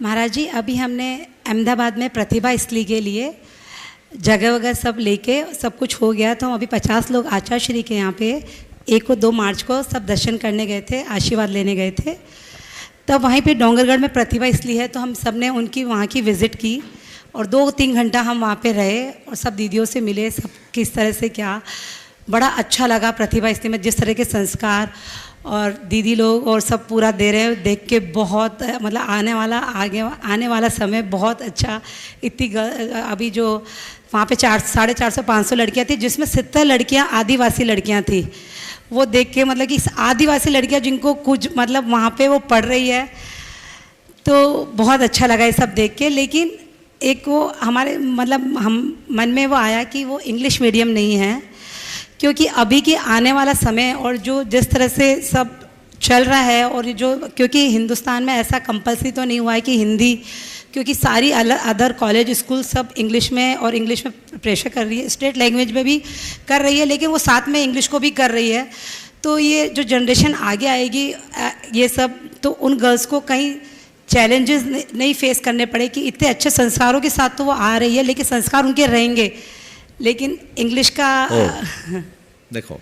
महाराज जी, अभी हमने अहमदाबाद में प्रतिभा स्थली के लिए जगह वगैरह सब लेके सब कुछ हो गया, तो हम अभी 50 लोग आचार्य श्री के यहाँ पे 1 और 2 मार्च को सब दर्शन करने गए थे, आशीर्वाद लेने गए थे। तब वहीं पे डोंगरगढ़ में प्रतिभा स्थली है, तो हम सब ने उनकी वहाँ की विज़िट की और 2-3 घंटा हम वहाँ पे रहे और सब दीदियों से मिले, सब किस तरह से क्या बड़ा अच्छा लगा। प्रतिभा स्थली में जिस तरह के संस्कार और दीदी लोग और सब पूरा दे रहे हैं, देख के बहुत मतलब आने वाला समय बहुत अच्छा। इतनी अभी जो वहाँ पे 450-500 लड़कियाँ थी, जिसमें 70 लड़कियाँ आदिवासी लड़कियाँ थी। वो देख के मतलब कि आदिवासी लड़कियाँ जिनको कुछ मतलब वहाँ पे वो पढ़ रही है, तो बहुत अच्छा लगा ये सब देख के। लेकिन एक वो हमारे मतलब हम मन में वो आया कि वो इंग्लिश मीडियम नहीं है, क्योंकि अभी की आने वाला समय और जो जिस तरह से सब चल रहा है और जो क्योंकि हिंदुस्तान में ऐसा कंपलसरी तो नहीं हुआ है कि हिंदी, क्योंकि सारी अदर कॉलेज स्कूल सब इंग्लिश में और इंग्लिश में प्रेशर कर रही है, स्टेट लैंग्वेज में भी कर रही है, लेकिन वो साथ में इंग्लिश को भी कर रही है। तो ये जो जनरेशन आगे आएगी ये सब, तो उन गर्ल्स को कहीं चैलेंजेस नहीं फेस करने पड़े कि इतने अच्छे संस्कारों के साथ तो वो आ रही है, लेकिन संस्कार उनके रहेंगे, लेकिन इंग्लिश का देखो,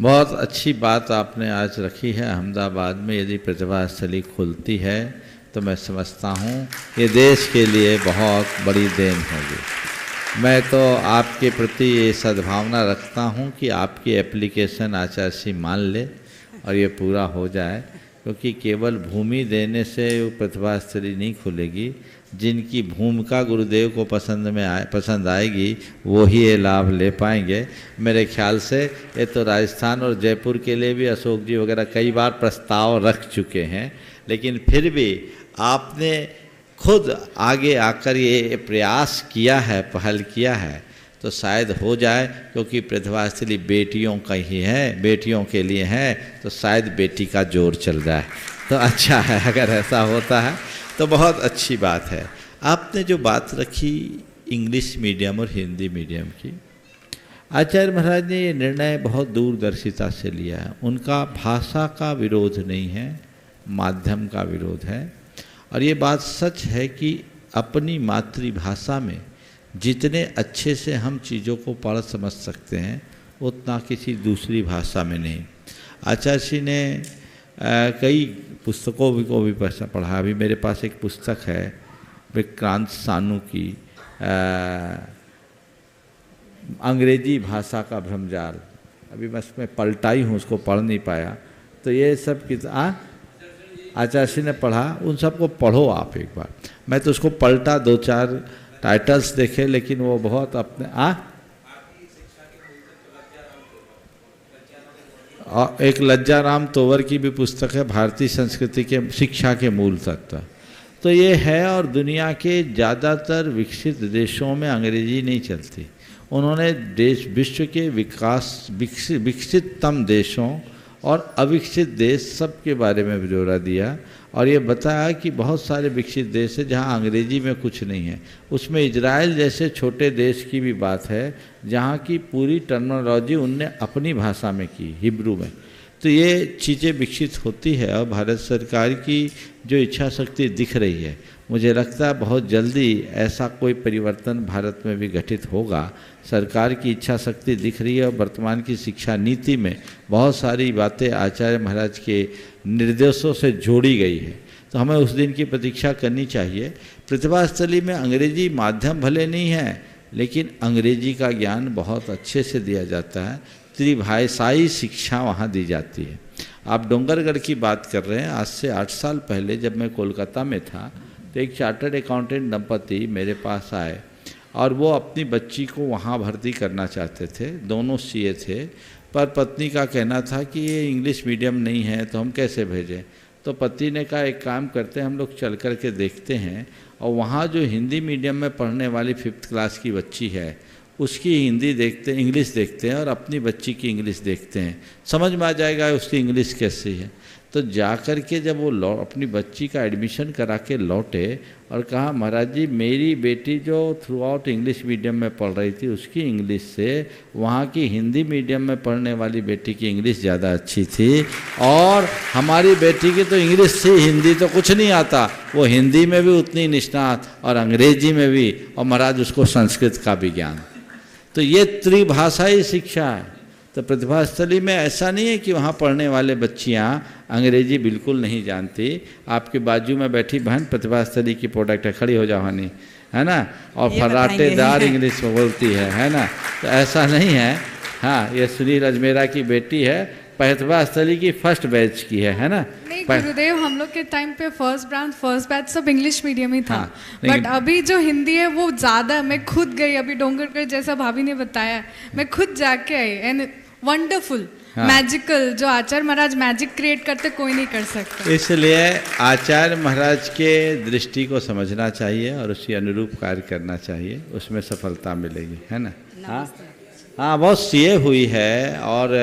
बहुत अच्छी बात आपने आज रखी है। अहमदाबाद में यदि प्रतिभा स्थली खुलती है तो मैं समझता हूँ ये देश के लिए बहुत बड़ी देन होगी। मैं तो आपके प्रति ये सद्भावना रखता हूँ कि आपकी एप्लीकेशन आचार्य श्री मान ले और ये पूरा हो जाए, क्योंकि केवल भूमि देने से वो प्रतिभा स्थली नहीं खुलेगी। जिनकी भूमिका गुरुदेव को पसंद आएगी वो ही ये लाभ ले पाएंगे। मेरे ख्याल से ये तो राजस्थान और जयपुर के लिए भी अशोक जी वगैरह कई बार प्रस्ताव रख चुके हैं, लेकिन फिर भी आपने खुद आगे आकर ये प्रयास किया है, पहल किया है, तो शायद हो जाए। क्योंकि प्रतिभा स्थली बेटियों का ही है, बेटियों के लिए है, तो शायद बेटी का जोर चल जाए तो अच्छा है। अगर ऐसा होता है तो बहुत अच्छी बात है। आपने जो बात रखी इंग्लिश मीडियम और हिंदी मीडियम की, आचार्य महाराज ने ये निर्णय बहुत दूरदर्शिता से लिया है। उनका भाषा का विरोध नहीं है, माध्यम का विरोध है। और ये बात सच है कि अपनी मातृभाषा में जितने अच्छे से हम चीज़ों को पढ़ समझ सकते हैं, उतना किसी दूसरी भाषा में नहीं। आचार्य जी ने कई पुस्तकों को भी पढ़ा। अभी मेरे पास एक पुस्तक है विक्रांत सानू की, अंग्रेजी भाषा का भ्रमजाल। अभी मैं उसमें पलटाई हूँ, उसको पढ़ नहीं पाया। तो ये सब आचार्य जी ने पढ़ा, उन सबको पढ़ो आप एक बार। मैं तो उसको पलटा, 2-4 टाइटल्स देखे, लेकिन वो बहुत अपने एक लज्जाराम तोवर की भी पुस्तक है, भारतीय संस्कृति के शिक्षा के मूल तत्व। तो ये है। और दुनिया के ज़्यादातर विकसित देशों में अंग्रेजी नहीं चलती। उन्होंने विश्व के विकसिततम देशों और अविकसित देश सब के बारे में ब्यौरा दिया और ये बताया कि बहुत सारे विकसित देश है जहाँ अंग्रेजी में कुछ नहीं है। उसमें इजराइल जैसे छोटे देश की भी बात है जहाँ की पूरी टर्मिनोलॉजी उनने अपनी भाषा में की, हिब्रू में। तो ये चीज़ें विकसित होती है और भारत सरकार की जो इच्छा शक्ति दिख रही है, मुझे लगता है बहुत जल्दी ऐसा कोई परिवर्तन भारत में भी घटित होगा। सरकार की इच्छा शक्ति दिख रही है और वर्तमान की शिक्षा नीति में बहुत सारी बातें आचार्य महाराज के निर्देशों से जोड़ी गई है। तो हमें उस दिन की प्रतीक्षा करनी चाहिए। प्रतिभा स्थली में अंग्रेजी माध्यम भले नहीं है, लेकिन अंग्रेजी का ज्ञान बहुत अच्छे से दिया जाता है। त्रिभाषाई शिक्षा वहाँ दी जाती है। आप डोंगरगढ़ की बात कर रहे हैं। आज से 8 साल पहले जब मैं कोलकाता में था तो एक चार्टर्ड अकाउंटेंट दंपति मेरे पास आए और वो अपनी बच्ची को वहाँ भर्ती करना चाहते थे। दोनों सीए थे, पर पत्नी का कहना था कि ये इंग्लिश मीडियम नहीं है तो हम कैसे भेजें। तो पति ने कहा एक काम करते हैं, हम लोग चल कर के देखते हैं और वहाँ जो हिंदी मीडियम में पढ़ने वाली 5th क्लास की बच्ची है उसकी हिंदी देखते हैं, इंग्लिश देखते हैं और अपनी बच्ची की इंग्लिश देखते हैं, समझ में आ जाएगा उसकी इंग्लिश कैसी है। तो जा कर के जब वो अपनी बच्ची का एडमिशन करा के लौटे और कहा महाराज जी मेरी बेटी जो थ्रू आउट इंग्लिश मीडियम में पढ़ रही थी उसकी इंग्लिश से वहाँ की हिंदी मीडियम में पढ़ने वाली बेटी की इंग्लिश ज़्यादा अच्छी थी, और हमारी बेटी की तो इंग्लिश थी, हिंदी तो कुछ नहीं आता, वो हिंदी में भी उतनी निष्णात और अंग्रेजी में भी, और महाराज उसको संस्कृत का भी ज्ञान। तो ये त्रिभाषाई शिक्षा है। तो प्रतिभा स्थली में ऐसा नहीं है कि वहाँ पढ़ने वाले बच्चियाँ अंग्रेजी बिल्कुल नहीं जानती। आपके बाजू में बैठी बहन प्रतिभा स्थली की प्रोडक्ट है, खड़ी हो जाओ हनी, है ना, और फर्राटेदार इंग्लिश में बोलती है ना। तो ऐसा नहीं है। हाँ, ये सुनील अजमेरा की बेटी है, प्रतिभा स्थली की फर्स्ट बैच की है ना। नहीं गुरुदेव, हम लोग के टाइम पे फर्स्ट बैच सब इंग्लिश मीडियम ही था। हाँ, बट अभी जो हिंदी है वो ज़्यादा, मैं खुद गई अभी डोंगरगढ़, जैसा भाभी ने बताया, मैं खुद जाके आई, एंड वंडरफुल, मैजिकल, जो आचार्य महाराज मैजिक क्रिएट करते कोई नहीं कर सकता। इसलिए आचार्य महाराज के दृष्टि को समझना चाहिए और उसी अनुरूप कार्य करना चाहिए, उसमें सफलता मिलेगी, है ना। हाँ, बहुत सीए हुई है और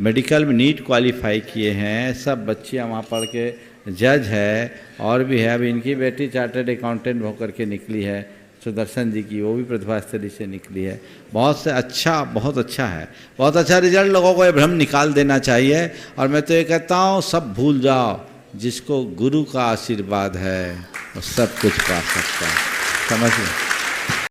मेडिकल में नीट क्वालिफाई किए हैं, सब बच्चियाँ वहाँ पढ़ के जज है और भी है। अभी इनकी बेटी चार्टर्ड अकाउंटेंट होकर के निकली है, सुदर्शन जी की, वो भी प्रतिभा स्थली से निकली है। बहुत अच्छा, बहुत अच्छा है, बहुत अच्छा रिजल्ट। लोगों को ये भ्रम निकाल देना चाहिए। और मैं तो ये कहता हूँ सब भूल जाओ, जिसको गुरु का आशीर्वाद है वो सब कुछ पा सकता है, समझ लो।